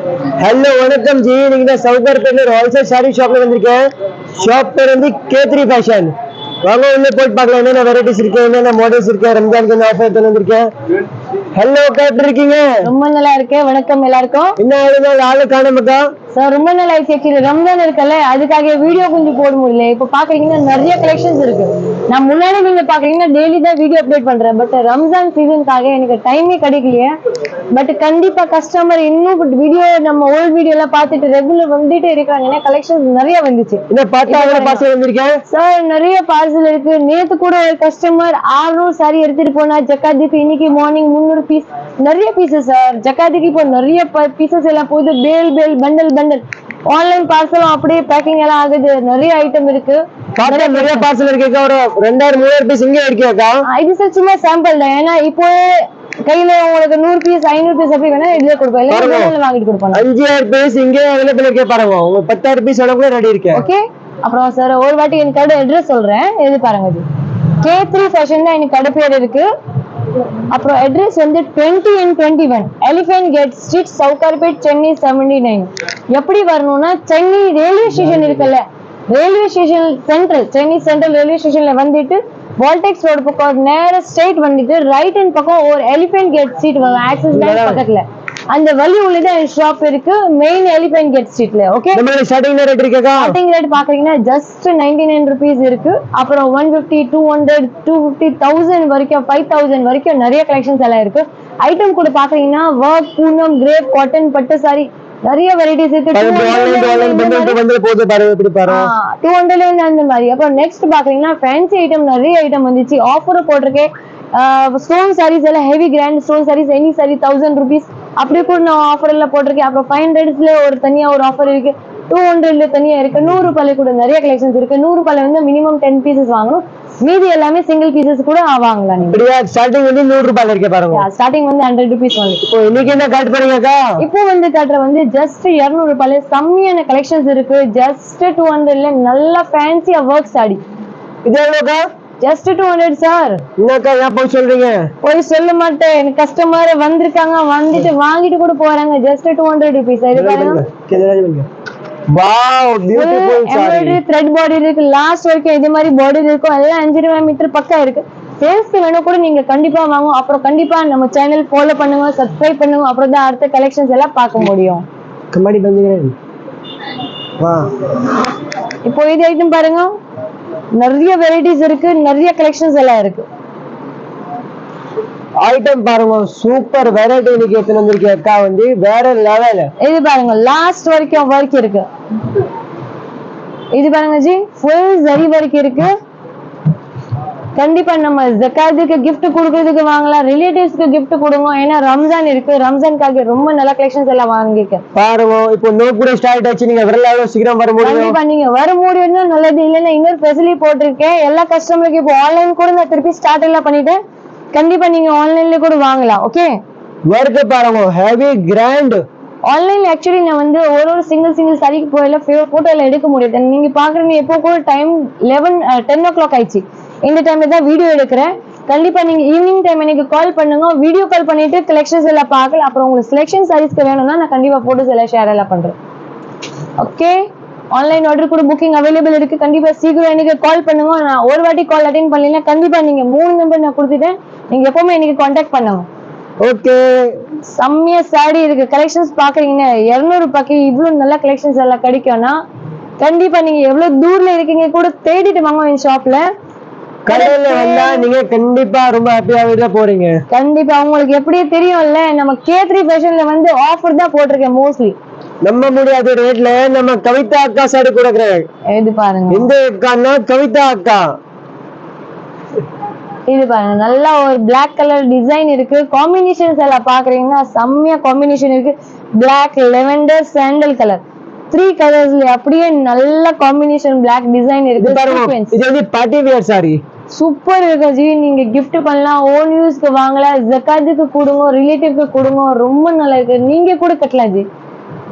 Hello vanakkam जी நீங்க சவுகார்பேட்ல ஒரு wholesale sorry ஷாப்ல வந்திருக்கேன். ஷாப் பேர் வந்து K3 ஃபேஷன். வாங்க உள்ள போய் பார்க்கலாம் என்னென்ன வெரைட்டிஸ் இருக்கு, என்னென்ன மாடல்ஸ் இருக்கு, ரம்ஜானுக்கு என்ன ஆஃபர் எடுத்து வந்திருக்கேன். ஹலோ எப்படி இருக்கீங்க? ரொம்ப நல்லா இருக்கேன். வணக்கம் எல்லாருக்கும். என்ன ஆளு காணோம்க்கா? சார் ரொம்ப நல்லா ஆக்சுவலி ரம்ஜான் இருக்குல்ல, அதுக்காக வீடியோ கொஞ்சம் போட முடியல. இப்போ பாக்குறீங்கன்னா நிறைய கலெக்ஷன்ஸ் இருக்கு. நான் முன்னாடி நீங்க பாக்குறீங்கன்னா டெய்லி தான் வீடியோ அப்டேட் பண்றேன். பட் ரம்ஜான் சீசனுக்காக எனக்கு டைமே கிடைக்கலையே. பட் கண்டிப்பா கஸ்டமர் இன்னும் வீடியோ நம்ம ஓல்ட் வீடியோ எல்லாம் பார்த்துட்டு ரெகுலர் வந்துட்டு இருக்காங்க. ஏன்னா கலெக்ஷன்ஸ் நிறைய வந்துச்சு. பார்சல் வந்திருக்கேன் சார், நிறைய பார்சல் இருக்கு. நேத்து கூட ஒரு கஸ்டமர் 600 சாரி எடுத்துட்டு போனா ஜக்காத்துக்கு. இன்னைக்கு மார்னிங் 300 பீஸ், நிறைய பீசஸ் சார். ஜக்காத்துக்கு இப்போ நிறைய பீசஸ் எல்லாம் போகுது. பேல் பண்டல் ஆன்லைன் பார்சலும் அப்படியே பேக்கிங் எல்லாம் ஆகுது. நிறைய ஐட்டம் இருக்கு. நிறைய பார்சல் இருக்கு. ஒரு 2000-3000 பீஸ் இங்கே இருக்கேக்கா. இது சார் சும்மா சாம்பிள் தான். ஏன்னா இப்போ கையில உங்களுக்கு 100 பீஸ் 500 பீஸ் அப்படி வேணா இதுல கொடுப்போம். எல்லாம் வாங்கிட்டு கொடுப்போம். 5000 பீஸ் இங்கே அவைலபிள் இருக்கே பாருங்க. உங்க 10000 பீஸ் அளவுக்கு ரெடி இருக்கு. ஓகே. அப்புறம் சார் ஒரு வாட்டி எனக்கு கடை அட்ரஸ் சொல்றேன். இது பாருங்க, இது K3 ஃபேஷன் தான் எனக்கு கடை பேர் இருக்கு. அப்புறம் அட்ரஸ் வந்து 20 and 21 elephant gate street, Sowcarpet, Chennai 79. எப்படி வரணும்னா சென்னை ரயில்வே ஸ்டேஷன் இருக்குல்ல, railway station central, Chennai central railway ஸ்டேஷன்ல வந்துட்டு வால்டெக்ஸ் ரோடு பக்கம் நேர ஸ்ட்ரைட் வந்துட்டு ரைட் ஹேண்ட் பக்கம் ஒரு எலிஃபென்ட் கேட் ஸ்ட்ரீட் வரும். ஆக்சிஸ் பேங்க் பக்கத்துல அந்த வழி உள்ளது ஷாப் இருக்கு. மெயின் எலிஃபென்ட் கேட் ஸ்ட்ரீட்ல. ஓகே. ஸ்டார்டிங் ரேட் இருக்கா? ஸ்டார்டிங் ரேட் பாக்குறீங்கன்னா ஜஸ்ட் 99 rupees இருக்கு. அப்புறம் 150, 200, 250, 1000 வரைக்கும், 5000 வரைக்கும் நிறைய கலெக்ஷன்ஸ் எல்லாம் இருக்கு. ஐட்டம் கூட பாக்குறீங்கன்னா ஒர்க், பூனம், கிரேப், காட்டன், பட்டு சாரி, நிறைய வெரைட்டிஸ் இருக்கு. 200 அந்த மாதிரி. அப்புறம் நெக்ஸ்ட் பாக்குறீங்கன்னா ஃபேன்சி ஐட்டம் நிறைய ஐட்டம் வந்துச்சு. ஆஃபர் போட்டிருக்கேன். ஸ்டோன் சாரீஸ் எல்லாம் heavy grand stone saris, any sari 1000 rupees அப்படியே கூட நான் ஆஃபர் எல்லாம் போட்டிருக்கேன். அப்புறம் 500ல ஒரு தனியா ஒரு ஆஃபர் இருக்கு. 200ல தனியா இருக்கு. 100 ரூபாயில கூட நிறைய கலெக்ஷன்ஸ் இருக்கு. 100 ரூபாயில வந்து மினிமம் 10 பீசஸ் வாங்கணும். மீதி எல்லாமே சிங்கிள் பீசஸ் கூட வாங்கலாம். நீங்க ஸ்டார்டிங் வந்து 100 ரூபாயில இருக்கே பாருங்க. ஸ்டார்டிங் வந்து 100 rupees வாங்கி. இப்போ இன்னைக்கு என்ன காட் பண்ணீங்கக்கா? இப்போ வந்து காட்டுற வந்து ஜஸ்ட் 200 ரூபாயில செம்மையான கலெக்ஷன்ஸ் இருக்கு. ஜஸ்ட் 200ல நல்ல ஃபேன்சியா ஒர்க் சாரி. இது எவ்வளவுக்கா? Just 200 sir. என்னக்கா ஏன் போய் சொல்றீங்க? போய் சொல்ல மாட்டேன். எனக்கு கஸ்டமர் வந்திருக்காங்க, வந்துட்டு வாங்கிட்டு கூட போறாங்க. Just 200 rupees. இது பாருங்க. Wow, beautiful sorry. Embroidery thread border இருக்கு. லாஸ்ட் வரைக்கும் இதே மாதிரி பார்டர் இருக்கும். எல்லாம் 5 மீட்டர் பக்கா இருக்கு. சேல்ஸ்க்கு வேணும் கூட நீங்க கண்டிப்பா வாங்குவோம். அப்புறம் கண்டிப்பா நம்ம சேனல் ஃபாலோ பண்ணுங்க, சப்ஸ்கிரைப் பண்ணுங்க. அப்புறம் தான் அடுத்த கலெக்ஷன்ஸ் எல்லாம் பார்க்க முடியும். கமாடி பஞ்சுங்க. வா, இப்போ இது ஐட்டம் பாருங்க. நிறைய வெரைட்டிஸ் இருக்கு, நிறைய கலெக்ஷன்ஸ் எல்லாம் இருக்கு. ஐட்டம் பாருங்க, சூப்பர் வெரைட்டி இன்னைக்கு எடுத்து வந்திருக்கேன் அக்கா. வந்து வேற லெவல். இது பாருங்க, லாஸ்ட் வரைக்கும் ஒர்க் இருக்கு. இது பாருங்க ஜி, ஃபுல் ஜரி ஒர்க் இருக்கு. கண்டிப்பா நம்ம ஜக்காத்துக்கு gift கொடுக்கிறதுக்கு வாங்கலாம், ரிலேட்டிவ்ஸ்க்கு gift கொடுங்க. ஏன்னா ரம்ஜான் இருக்கு. ரம்ஜானுக்காக ரொம்ப நல்ல கலெக்ஷன்ஸ் எல்லாம் வாங்கிருக்கேன் பாருங்க. இப்போ நோ கூட ஸ்டார்ட் ஆச்சு. நீங்க வரல சீக்கிரம் வர முடியும். கண்டிப்பா நீங்க வர முடியும்னா நல்லது. இல்லைன்னா இன்னொரு ஃபெசிலிட்டி போட்டிருக்கேன் எல்லா கஸ்டமருக்கு. இப்போ ஆன்லைன் கூட நான் திருப்பி ஸ்டார்ட் எல்லாம் பண்ணிட்டேன். கண்டிப்பா நீங்க ஆன்லைன்ல கூட வாங்கலாம். ஓகே. ஒர்க் பாருங்க, ஹெவி கிராண்ட். ஆன்லைன்ல ஆக்சுவலி நான் வந்து ஒரு சிங்கிள் சாரிக்கு போயில போட்டோ எல்லாம் எடுக்க முடியாது. நீங்க பாக்குறீங்க எப்போ கூட டைம் 10 o'clock ஆயிடுச்சு. இந்த டைம்ல தான் வீடியோ எடுக்கிறேன். கண்டிப்பா நீங்க ஈவினிங் டைம் எனக்கு கால் பண்ணுங்க. வீடியோ கால் பண்ணிட்டு கலெக்ஷன்ஸ் எல்லாம் பார்க்கலாம். அப்புறம் உங்களுக்கு செலக்ஷன் சாரீஸ்க்கு வேணும்னா நான் கண்டிப்பா போட்டோஸ் எல்லாம் ஷேர் எல்லாம் பண்றேன். ஓகே. ஆன்லைன் ஆர்டர் கூட புக்கிங் அவைலபிள் இருக்கு. கண்டிப்பா சீக்கிரம் எனக்கு கால் பண்ணுங்க. நான் ஒரு வாட்டி கால் அட்டெண்ட் பண்ணலைன்னா கண்டிப்பா நீங்க 3 நம்பர் நான் கொடுத்துட்டேன். நீங்க எப்பவுமே எனக்கு கான்டாக்ட் பண்ணுங்க. ஓகே. செம்மையா சாரி இருக்கு. கலெக்ஷன்ஸ் பாக்குறீங்கன்னா 200 ரூபாய்க்கு இவ்வளவு நல்ல கலெக்ஷன்ஸ் எல்லாம் கிடைக்கும்னா கண்டிப்பா நீங்க எவ்வளவு தூர்ல இருக்கீங்க கூட தேடிட்டு வாங்க. என் ஷாப்ல கடையில வந்தா நீங்க கண்டிப்பா ரொம்ப ஹாப்பியா போறீங்க. கண்டிப்பா உங்களுக்கு எப்படியே தெரியும்ல, நம்ம K3 ஃபேஷன்ல வந்து ஆஃபர் தான் போட்டிருக்கேன். மோஸ்ட்லி நம்ப முடியாத ரேட்ல நம்ம கவிதா அக்கா சாரி கொடுக்குறேன். இது பாருங்க, இந்த அக்கான்னா கவிதா அக்கா. இது பாருங்க, நல்லா ஒரு பிளாக் கலர் டிசைன் இருக்கு. காம்பினேஷன்ஸ் எல்லாம் பாக்குறீங்கன்னா செம்மையா காம்பினேஷன் இருக்கு. பிளாக், லெவெண்டர், சாண்டல் கலர், 3 கலர்ஸ்ல அப்படியே நல்ல காம்பினேஷன் பிளாக் டிசைன் இருக்கு. இது வந்து பார்ட்டி வியர் சாரி. சூப்பர் இருக்கு ஜி. நீங்க gift பண்ணலாம், ஓன் யூஸ்க்கு வாங்கலாம், ஜக்காத்துக்கு கொடுங்க, ரிலேட்டிவ்க்கு கொடுங்க. ரொம்ப நல்லா இருக்கு. நீங்க கூட கட்டலாம் ஜி.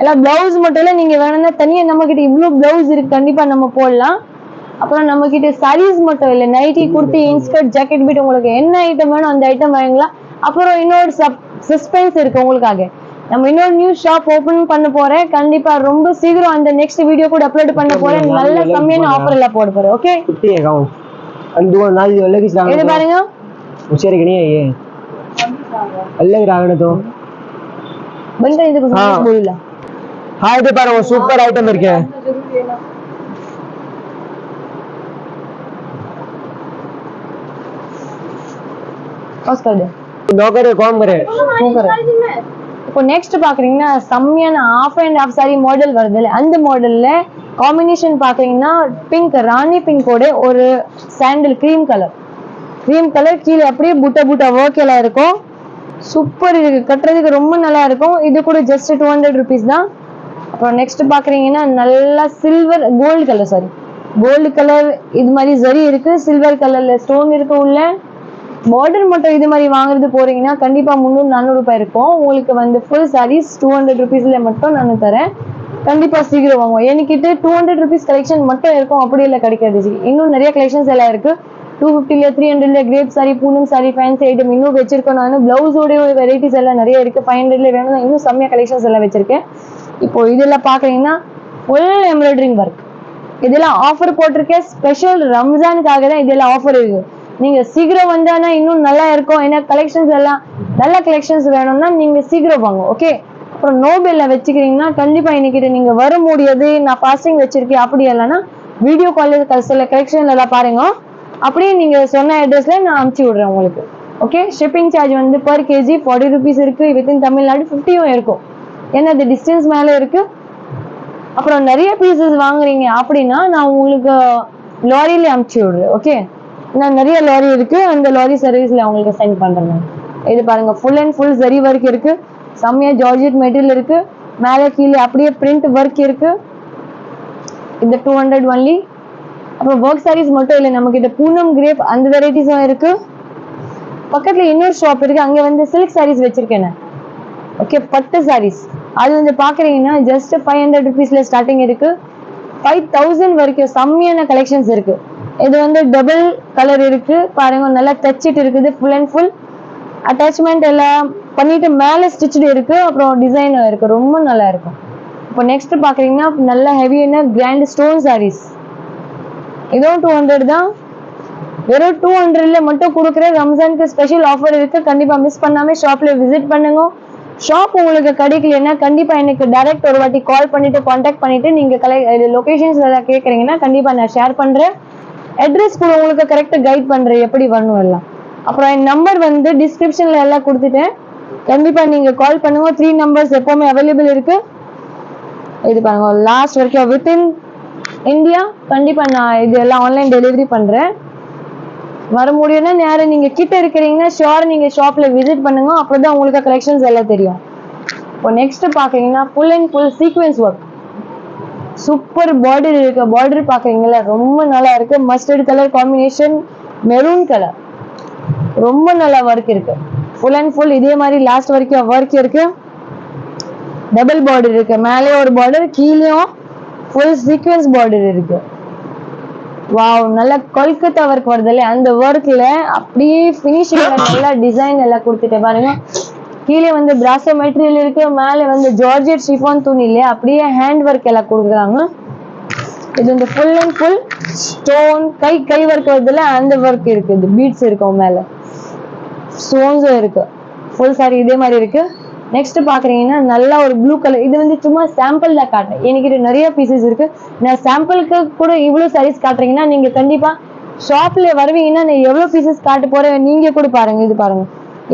எல்லாம் பிளவுஸ் மட்டும் இல்ல, நீங்க வேணும்னா தனியா நம்ம கிட்ட இவ்வளவு பிளவுஸ் இருக்கு. கண்டிப்பா நம்ம போடலாம். அப்புறம் நம்ம கிட்ட சாரீஸ் மட்டும் இல்ல, nighty, kurti, inskirt, jacket bit, உங்களுக்கு என்ன ஐட்டம் வேணும் அந்த ஐட்டம் வாங்கலாம். அப்புறம் இன்னொரு சஸ்பென்ஸ் இருக்கு உங்களுக்காக. நம்ம இன்னொரு நியூ ஷாப் ஓபன் பண்ண போறேன் கண்டிப்பா ரொம்ப சீக்கிரம் அந்த நெக்ஸ்ட் வீடியோ கூட அப்லோட் பண்ண போறேன் நல்ல செம்மையான ஆஃபர் எல்லாம் போட போறேன் ஓகே कुत्ती है गांव अंदुआ नाल जो अलग ही இது रागण பாருங்க होशियार कि नहीं है ये अलग रागण तो बंद कर दे कुछ बोलला हाँ இது பாருங்க சூப்பர் ஐட்டம் இருக்கு पास कर दे नौकर कौन करे இப்போ நெக்ஸ்ட் பாக்குறீங்கன்னா செம்மையான half and half sari model வருதுல்ல அந்த மாடல்ல காம்பினேஷன் பாக்குறீங்கன்னா பிங்க் ராணி பிங்கோட ஒரு சாண்டல் கிரீம் கலர் கீழே அப்படியே புட்டா ஒர்க் எல்லாம் இருக்கும் சூப்பர் இருக்கு கட்டுறதுக்கு ரொம்ப நல்லா இருக்கும் இது கூட ஜஸ்ட் 200 rupees தான் அப்புறம் நெக்ஸ்ட் பாக்குறீங்கன்னா நல்லா சில்வர் கோல்டு கலர் இது மாதிரி ஜரி இருக்கு சில்வர் கலர்ல ஸ்டோன் இருக்கு உள்ள பார்டர் மட்டும் இது மாதிரி வாங்குறது போறீங்கன்னா கண்டிப்பா 300-400 ரூபாய் இருக்கும் உங்களுக்கு வந்து ஃபுல் சாரீஸ் 200 rupeesல மட்டும் நான் தரேன் கண்டிப்பா சீக்கிரம் வாங்குவோம் என்கிட்ட 200 rupees கலெக்ஷன் மட்டும் இருக்கும் அப்படி இல்லை கிடைக்காது இன்னும் நிறைய கலெக்ஷன்ஸ் எல்லாம் இருக்கு 250ல 300ல crepe sari Poonam sari fancy item இன்னும் வச்சிருக்கோம் நான் பிளவுஸோட வெரைட்டிஸ் எல்லாம் நிறைய இருக்கு 500ல வேணும் இன்னும் செம்மையா கலெக்ஷன்ஸ் எல்லாம் வச்சிருக்கேன் இப்போ இதெல்லாம் பாக்குறீங்கன்னா ஃபுல் எம்ப்ராய்டரிங் ஒர்க் இதெல்லாம் ஆஃபர் போட்டிருக்கேன் ஸ்பெஷல் ரம்ஜானுக்காக தான் இதெல்லாம் ஆஃபர் இருக்கு நீங்க சீக்கிரம் வந்தானா இன்னும் நல்லா இருக்கும் ஏன்னா கலெக்ஷன்ஸ் எல்லாம் நல்ல கலெக்ஷன்ஸ் வேணும்னா நீங்க சீக்கிரம் வாங்க ஓகே அப்புறம் நோபெல்ல வச்சுக்கிறீங்கன்னா கண்டிப்பா இன்னைக்கு நீங்க வர முடியாது நான் பாஸ்டிங் வச்சிருக்கேன் அப்படி இல்லைன்னா வீடியோ கால் சில கலெக்ஷன் எல்லாம் பாருங்க அப்படியே நீங்க சொன்ன அட்ரஸ்ல நான் அனுப்பிச்சு விடுறேன் உங்களுக்கு ஓகே ஷிப்பிங் சார்ஜ் வந்து பர் கேஜி 40 rupees இருக்கு வித்தின் தமிழ்நாடு 50 இருக்கும் ஏன்னா அது டிஸ்டன்ஸ் மேல இருக்கு அப்புறம் நிறைய பீசஸ் வாங்குறீங்க அப்படின்னா நான் உங்களுக்கு லாரியில அனுப்பிச்சு விடுறேன் ஓகே நான் நிறைய லாரி இருக்கு அந்த லாரி சர்வீஸ்ல உங்களுக்கு சென்ட் பண்றேன் இது பாருங்க full and full zari work இருக்கு செம்மையா ஜார்ஜெட் மெட்டீரியல் இருக்கு மேலே கீழே அப்படியே பிரிண்ட் ஒர்க் இருக்கு இந்த 200 ஒன்லி அப்புறம் ஒர்க் சாரீஸ் மட்டும் இல்லை நம்ம கிட்ட பூனம் கிரேப் அந்த வெரைட்டிஸும் இருக்கு பக்கத்துல இன்னொரு ஷாப் இருக்கு அங்க வந்து சில்க் சாரீஸ் வச்சிருக்கேன் ஓகே பட்டு சாரீஸ் அது வந்து பாக்குறீங்கன்னா ஜஸ்ட் 500 rupeesல ஸ்டார்டிங் இருக்கு 5000 வரைக்கும் செம்மையான கலெக்ஷன்ஸ் இருக்கு இது வந்து டபுள் கலர் இருக்கு பாருங்க நல்லா தச்சிட்டு இருக்குது ஃபுல் அண்ட் ஃபுல் அட்டாச்மெண்ட் எல்லாம் பண்ணிட்டு மேலே ஸ்டிச்சு இருக்கு அப்புறம் டிசைனும் இருக்கு ரொம்ப நல்லா இருக்கும் இப்போ நெக்ஸ்ட் பாக்குறீங்கன்னா நல்ல ஹெவியான கிராண்ட் ஸ்டோன் சாரீஸ் இதுவும் 200 தான் வெறும் 200ல மட்டும் கொடுக்குற ரம்ஜானுக்கு ஸ்பெஷல் ஆஃபர் இருக்கு கண்டிப்பா மிஸ் பண்ணாம ஷாப்ல விசிட் பண்ணுங்க ஷாப் உங்களுக்கு கிடைக்கலன்னா கண்டிப்பா எனக்கு டைரக்ட் ஒரு வாட்டி கால் பண்ணிட்டு கான்டாக்ட் பண்ணிட்டு நீங்க லொகேஷன்ஸ் ஏதாவது கேட்குறீங்கன்னா கண்டிப்பா நான் ஷேர் பண்றேன் அட்ரஸ் கூட உங்களுக்கு கரெக்டா கைட் பண்றேன் எப்படி வரணும் எல்லாம் அப்புறம் என் நம்பர் வந்து டிஸ்கிரிப்ஷன்ல எல்லாம் கொடுத்துட்டேன் கண்டிப்பா நீங்க கால் பண்ணுங்க 3 நம்பர்ஸ் எப்பவுமே அவைலபிள் இருக்கு இது பாருங்க லாஸ்ட் வரைக்கும் வித்தின் இந்தியா கண்டிப்பா நான் இது எல்லாம் ஆன்லைன் டெலிவரி பண்றேன் வர முடியும்னா நேரம் நீங்க கிட்ட இருக்கிறீங்கன்னா ஷோர் நீங்க ஷாப்ல விசிட் பண்ணுங்க அப்பதான் உங்களுக்கு கலெக்ஷன்ஸ் எல்லாம் தெரியும் இப்போ நெக்ஸ்ட் பாக்குறீங்கன்னா full and full sequence work super border இருக்கு பார்டர் பாக்குறீங்களா ரொம்ப நல்லா இருக்கு mustard colour combination maroon colour ரொம்ப நல்லா ஒர்க் இருக்கு ஃபுல் அண்ட் ஃபுல் இதே மாதிரி லாஸ்ட் வரைக்கும் ஒர்க் இருக்கு டபுள் பார்டர் இருக்கு மேலே ஒரு பார்டர் கீழேயும் ஃபுல் சீக்வென்ஸ் பார்டர் இருக்கு வாவ் நல்ல கொல்கத்தா ஒர்க் வருது இல்லையா அந்த ஒர்க்ல அப்படியே பினிஷிங்ல நல்லா டிசைன் எல்லாம் கொடுத்துட்டேன் பாருங்க கீழே வந்து பிராசோ மெட்டீரியல் இருக்கு மேலே வந்து ஜார்ஜெட் ஷிஃபான் துணி இல்லையா அப்படியே ஹேண்ட் ஒர்க் எல்லாம் கொடுக்குறாங்க இது வந்து full and full stone guy work வருதுல அந்த ஒர்க் இருக்கு இது பீட்ஸ் இருக்கும் மேல ஸ்டோன்ஸும் இருக்கு ஃபுல் சாரி இதே மாதிரி இருக்கு நெக்ஸ்ட் பாக்குறீங்கன்னா நல்லா ஒரு ப்ளூ கலர் இது வந்து சும்மா சாம்பிள் தான் காட்டுறேன் என்கிட்ட நிறைய பீசஸ் இருக்கு நான் சாம்பிளுக்கு கூட இவ்வளவு சாரீஸ் காட்டுறீங்கன்னா நீங்க கண்டிப்பா ஷாப்ல வருவீங்கன்னா நான் எவ்வளவு பீசஸ் காட்ட போறேன் நீங்க கூட பாருங்க இது பாருங்க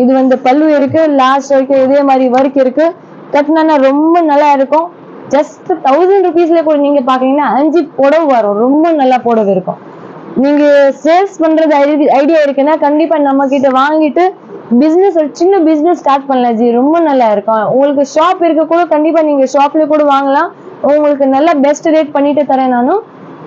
இது வந்து பல்லு இருக்கு லாஸ்ட் வரைக்கும் இதே மாதிரி ஒர்க் இருக்கு கட்டினா ரொம்ப நல்லா இருக்கும் ஜஸ்ட் 1000 rupeesல கூட நீங்க பாக்குறீங்கன்னா 5 புடவை வரும் ரொம்ப நல்லா புடவை இருக்கும் நீங்க சேல்ஸ் பண்றது ஐடியா இருக்குன்னா கண்டிப்பா நம்ம கிட்ட வாங்கிட்டு பிசினஸ் ஒரு சின்ன பிசினஸ் ஸ்டார்ட் பண்ணலாம் ஜி ரொம்ப நல்லா இருக்கும் உங்களுக்கு ஷாப் இருக்க கூட கண்டிப்பா நீங்க ஷாப்ல கூட வாங்கலாம் உங்களுக்கு நல்ல பெஸ்ட் ரேட் பண்ணிட்டு தரேன் நானும்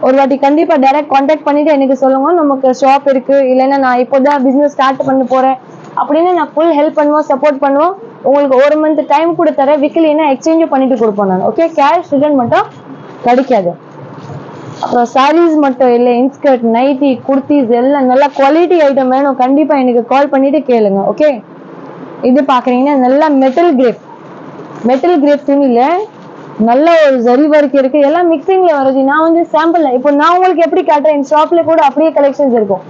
ஒரு வாட்டி கண்டிப்பா டைரக்ட் கான்டாக்ட் பண்ணிட்டு எனக்கு சொல்லுங்க நமக்கு ஷாப் இருக்கு இல்லைன்னா நான் இப்போதான் பிசினஸ் ஸ்டார்ட் பண்ண போறேன் அப்படின்னு நான் ஃபுல் ஹெல்ப் பண்ணுவோம் சப்போர்ட் பண்ணுவோம் உங்களுக்கு 1 month டைம் கூட தரேன் விக்கலைன்னா எக்ஸ்சேஞ்ச் பண்ணிட்டு கொடுப்போம் நான் ஓகே கேஷ் ரிட்டர்ன் மட்டும் கிடைக்காது அப்புறம் சாரீஸ் மட்டும் இல்லை இன்ஸ்கர்ட் நைட்டி குர்த்திஸ் எல்லாம் நல்ல குவாலிட்டி ஐட்டம் வேணும் கண்டிப்பா எனக்கு கால் பண்ணிட்டு கேளுங்க ஓகே இது பாக்குறீங்கன்னா நல்லா மெட்டல் கிரேப் மெட்டல் கிரேப் துணியில நல்ல ஒரு ஜரி ஒர்க் இருக்கு, எல்லாம் மிக்சிங்ல வருது. நான் வந்து சாம்பிள் இப்போ நான் உங்களுக்கு எப்படி காட்டுறேன், என் ஷாப்ல கூட அப்படியே கலெக்ஷன்ஸ் இருக்கும்,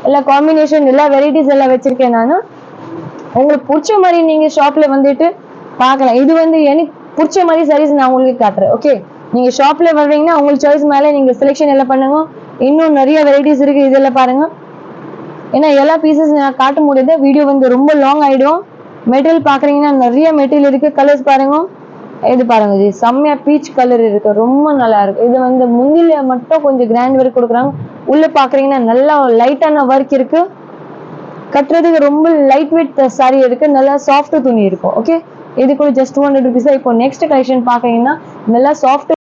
எல்லா காம்பினேஷன் எல்லா வெரைட்டிஸ் எல்லாம் வச்சிருக்கேன் நான். உங்களுக்கு பிடிச்ச மாதிரி நீங்க ஷாப்ல வந்துட்டு பார்க்கலாம். இது வந்து எனக்கு பிடிச்ச மாதிரி சாரீஸ் நான் உங்களுக்கு காட்டுறேன். ஓகே, நீங்க ஷாப்ல வர்றீங்கன்னா உங்களுக்கு சாய்ஸ் மேலே நீங்க செலெக்ஷன் எல்லாம் பண்ணுங்க. இன்னும் நிறைய வெரைட்டிஸ் இருக்கு, இதெல்லாம் பாருங்க. ஏன்னா எல்லா பீசஸ் நான் காட்ட முடியாது, வீடியோ வந்து ரொம்ப லாங் ஆயிடும். மெட்டீரியல் பாக்குறீங்கன்னா நிறைய மெட்டீரியல் இருக்கு, கலர்ஸ் பாருங்க. இது பாருங்க ஜி, செம்மையா பீச் கலர் இருக்கு, ரொம்ப நல்லா இருக்கு. இது வந்து முந்தில மட்டும் கொஞ்சம் கிராண்ட் ஒர்க் கொடுக்குறாங்க, உள்ள பாக்குறீங்கன்னா நல்லா லைட்டான ஒர்க் இருக்கு, கட்டுறதுக்கு ரொம்ப லைட் வெயிட் சாரி இருக்கு, நல்லா சாஃப்ட் துணி இருக்கும். ஓகே, இது கூட ஜஸ்ட் 200 rupees. இப்போ நெக்ஸ்ட் கலெக்ஷன் பாக்குறீங்கன்னா நல்லா சாஃப்ட்